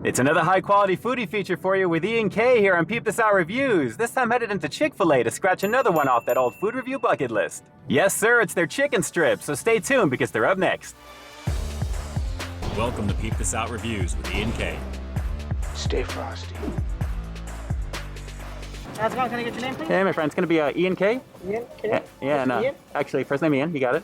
It's another high-quality foodie feature for you with Ian K here on Peep This Out Reviews. This time headed into Chick-fil-A to scratch another one off that old food review bucket list. Yes, sir, it's their chicken strips, so stay tuned because they're up next. Welcome to Peep This Out Reviews with Ian K. Stay frosty. How's it going? Can I get your name, please? Hey, my friend, it's gonna be Ian K. Ian? K? Yeah, and Ian? actually, first name Ian, you got it.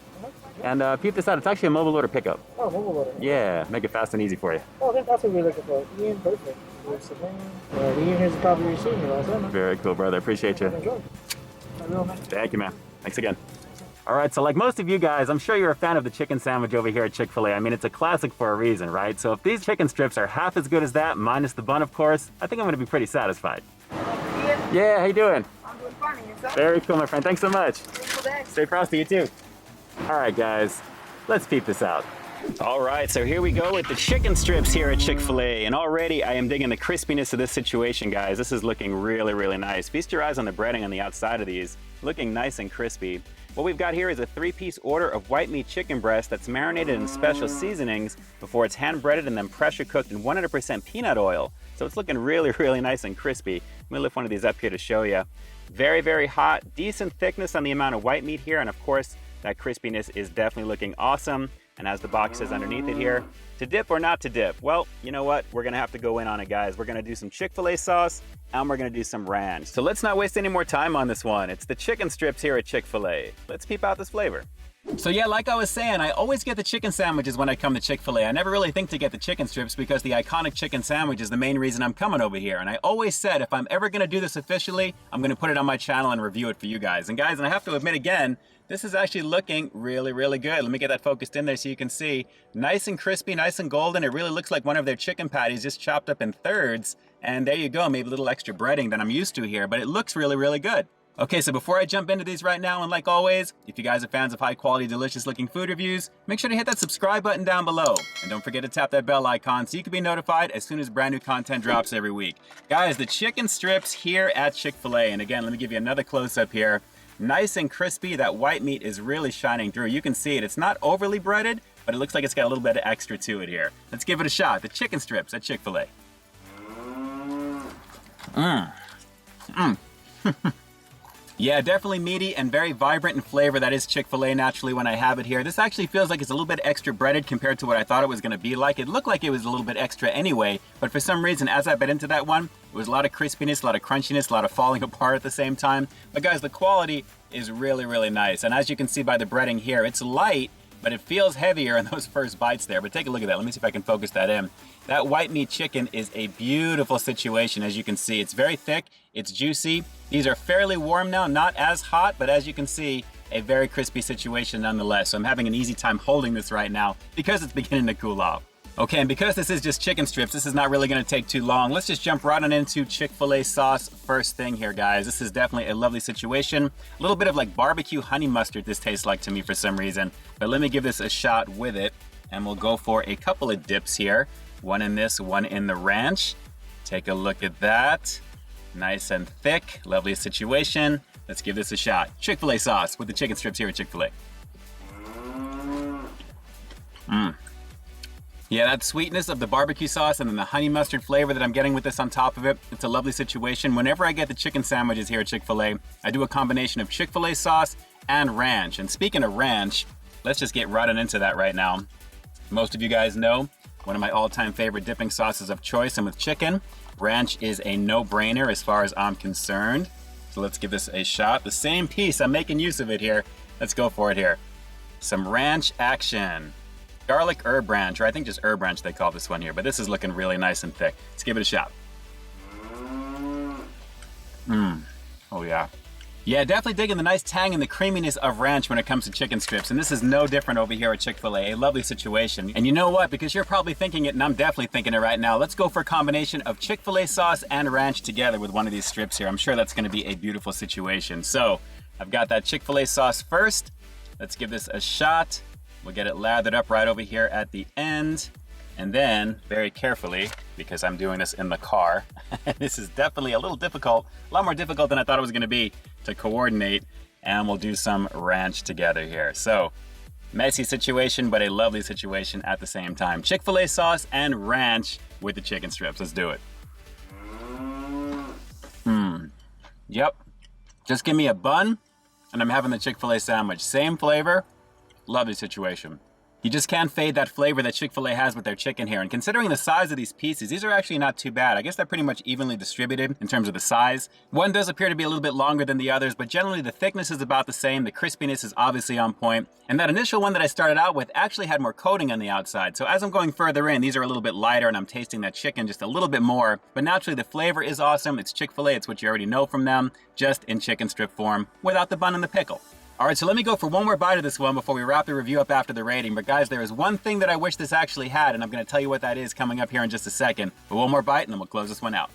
And Peep This Out, it's actually a mobile order pickup. Oh, mobile order. Yeah, make it fast and easy for you. Oh, that's what we're looking for. Ian, perfect. Ian, here's a copy of your receipt here also. Very cool, brother. Appreciate you. Enjoy. Thank you, man. Thanks again. All right, so like most of you guys, I'm sure you're a fan of the chicken sandwich over here at Chick-fil-A. I mean, it's a classic for a reason, right? So if these chicken strips are half as good as that, minus the bun, of course, I think I'm gonna be pretty satisfied. Ian? Yeah, how you doing? I'm doing fine. And yourself? Very cool, my friend. Thanks so much. Thanks. Stay frosty, you too. All right, guys, let's peep this out. All right, so here we go with the chicken strips here at Chick-fil-A, and already I am digging the crispiness of this situation, guys. This is looking really, really nice. Feast your eyes on the breading on the outside of these, looking nice and crispy. What we've got here is a 3-piece order of white meat chicken breast that's marinated in special seasonings before it's hand-breaded and then pressure-cooked in 100% peanut oil. So it's looking really, really nice and crispy. I'm gonna lift one of these up here to show you. Very, very hot, decent thickness on the amount of white meat here, and of course, that crispiness is definitely looking awesome. And as the box says underneath it here, to dip or not to dip? Well, you know what? We're gonna have to go in on it, guys. We're gonna do some Chick-fil-A sauce, and we're gonna do some ranch. So let's not waste any more time on this one. It's the chicken strips here at Chick-fil-A. Let's peep out this flavor. So yeah, like I was saying, I always get the chicken sandwiches when I come to Chick-fil-A. I never really think to get the chicken strips because the iconic chicken sandwich is the main reason I'm coming over here. And I always said, if I'm ever gonna do this officially, I'm gonna put it on my channel and review it for you guys. And guys, and I have to admit again, this is actually looking really, really good. Let me get that focused in there so you can see. Nice and crispy, nice and golden. It really looks like one of their chicken patties just chopped up in thirds. And there you go, maybe a little extra breading than I'm used to here, but it looks really, really good. Okay, so before I jump into these right now, and like always, if you guys are fans of high quality, delicious looking food reviews, make sure to hit that subscribe button down below. And don't forget to tap that bell icon so you can be notified as soon as brand new content drops every week. Guys, the chicken strips here at Chick-fil-A, and again, let me give you another close up here. Nice and crispy, that white meat is really shining through. You can see it, it's not overly breaded, but it looks like it's got a little bit of extra to it here. Let's give it a shot, the chicken strips at Chick-fil-A. Yeah, definitely meaty and very vibrant in flavor. That is Chick-fil-A naturally when I have it here. This actually feels like it's a little bit extra breaded compared to what I thought it was gonna be like. It looked like it was a little bit extra anyway, but for some reason, as I bit into that one, it was a lot of crispiness, a lot of crunchiness, a lot of falling apart at the same time. But guys, the quality is really, really nice. And as you can see by the breading here, it's light, but it feels heavier in those first bites there. But take a look at that. Let me see if I can focus that in. That white meat chicken is a beautiful situation, as you can see. It's very thick, it's juicy. These are fairly warm now, not as hot, but as you can see, a very crispy situation nonetheless. So I'm having an easy time holding this right now because it's beginning to cool off. Okay, and because this is just chicken strips, this is not really gonna take too long. Let's just jump right on into Chick-fil-A sauce first thing here, guys. This is definitely a lovely situation. A little bit of like barbecue honey mustard this tastes like to me for some reason. But let me give this a shot with it, and we'll go for a couple of dips here. One in this, one in the ranch. Take a look at that. Nice and thick, lovely situation. Let's give this a shot. Chick-fil-A sauce with the chicken strips here at Chick-fil-A. Yeah, that sweetness of the barbecue sauce and then the honey mustard flavor that I'm getting with this on top of it, it's a lovely situation. Whenever I get the chicken sandwiches here at Chick-fil-A, I do a combination of Chick-fil-A sauce and ranch. And speaking of ranch, let's just get right on into that right now. Most of you guys know, one of my all-time favorite dipping sauces of choice, and with chicken, ranch is a no-brainer as far as I'm concerned. So let's give this a shot. The same piece, I'm making use of it here. Let's go for it here. Some ranch action. Garlic herb ranch, or I think just herb ranch they call this one here, but this is looking really nice and thick. Let's give it a shot. Oh yeah. Yeah, definitely digging the nice tang and the creaminess of ranch when it comes to chicken strips, and this is no different over here at Chick-fil-A, a lovely situation. And you know what, because you're probably thinking it, and I'm definitely thinking it right now, let's go for a combination of Chick-fil-A sauce and ranch together with one of these strips here. I'm sure that's gonna be a beautiful situation. So, I've got that Chick-fil-A sauce first. Let's give this a shot. We'll get it lathered up right over here at the end. And then, very carefully, because I'm doing this in the car, this is definitely a little difficult, a lot more difficult than I thought it was gonna be to coordinate, and we'll do some ranch together here. So, messy situation, but a lovely situation at the same time. Chick-fil-A sauce and ranch with the chicken strips. Let's do it. Yep. Just give me a bun, and I'm having the Chick-fil-A sandwich. Same flavor. Lovely situation. You just can't fade that flavor that Chick-fil-A has with their chicken here. And considering the size of these pieces, these are actually not too bad. I guess they're pretty much evenly distributed in terms of the size. One does appear to be a little bit longer than the others, but generally the thickness is about the same. The crispiness is obviously on point. And that initial one that I started out with actually had more coating on the outside. So as I'm going further in, these are a little bit lighter and I'm tasting that chicken just a little bit more. But naturally the flavor is awesome. It's Chick-fil-A, it's what you already know from them, just in chicken strip form without the bun and the pickle. All right, so let me go for one more bite of this one before we wrap the review up after the rating. But guys, there is one thing that I wish this actually had, and I'm gonna tell you what that is coming up here in just a second. But one more bite and then we'll close this one out.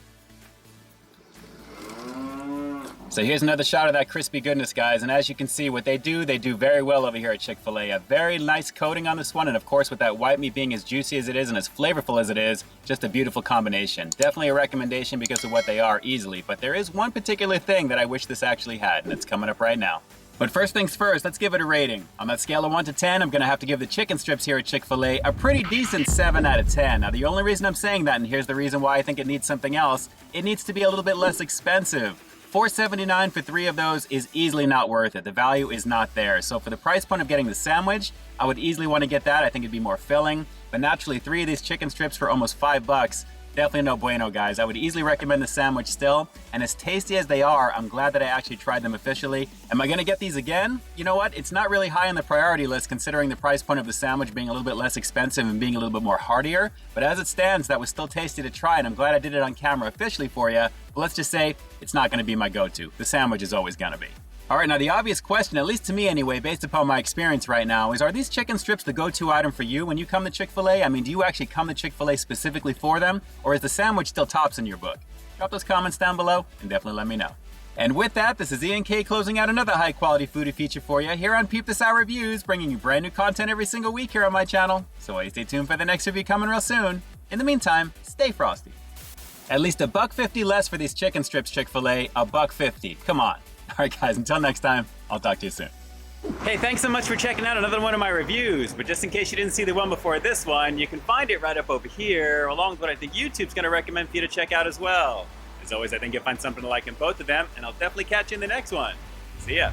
So here's another shot of that crispy goodness, guys. And as you can see, what they do very well over here at Chick-fil-A. A very nice coating on this one. And of course, with that white meat being as juicy as it is and as flavorful as it is, just a beautiful combination. Definitely a recommendation because of what they are easily. But there is one particular thing that I wish this actually had, and it's coming up right now. But first things first, let's give it a rating. On that scale of 1 to 10, I'm gonna have to give the chicken strips here at Chick-fil-A a pretty decent 7 out of 10. Now the only reason I'm saying that, and here's the reason why I think it needs something else, it needs to be a little bit less expensive. $4.79 for 3 of those is easily not worth it. The value is not there. So for the price point of getting the sandwich, I would easily want to get that. I think it'd be more filling. But naturally, 3 of these chicken strips for almost $5, definitely no bueno, guys. I would easily recommend the sandwich still. And as tasty as they are, I'm glad that I actually tried them officially. Am I gonna get these again? You know what? It's not really high on the priority list considering the price point of the sandwich being a little bit less expensive and being a little bit more heartier. But as it stands, that was still tasty to try, and I'm glad I did it on camera officially for you. But let's just say, it's not gonna be my go-to. The sandwich is always gonna be. All right, now the obvious question, at least to me anyway, based upon my experience right now, is are these chicken strips the go-to item for you when you come to Chick-fil-A? I mean, do you actually come to Chick-fil-A specifically for them? Or is the sandwich still tops in your book? Drop those comments down below and definitely let me know. And with that, this is Ian K closing out another high-quality foodie feature for you here on Peep This Out Reviews, bringing you brand new content every single week here on my channel. So stay tuned for the next review coming real soon. In the meantime, stay frosty. At least $1.50 less for these chicken strips, Chick-fil-A, $1.50. Come on. All right, guys, until next time, I'll talk to you soon. Hey, thanks so much for checking out another one of my reviews. But just in case you didn't see the one before this one, you can find it right up over here, along with what I think YouTube's gonna recommend for you to check out as well. As always, I think you'll find something to like in both of them, and I'll definitely catch you in the next one. See ya.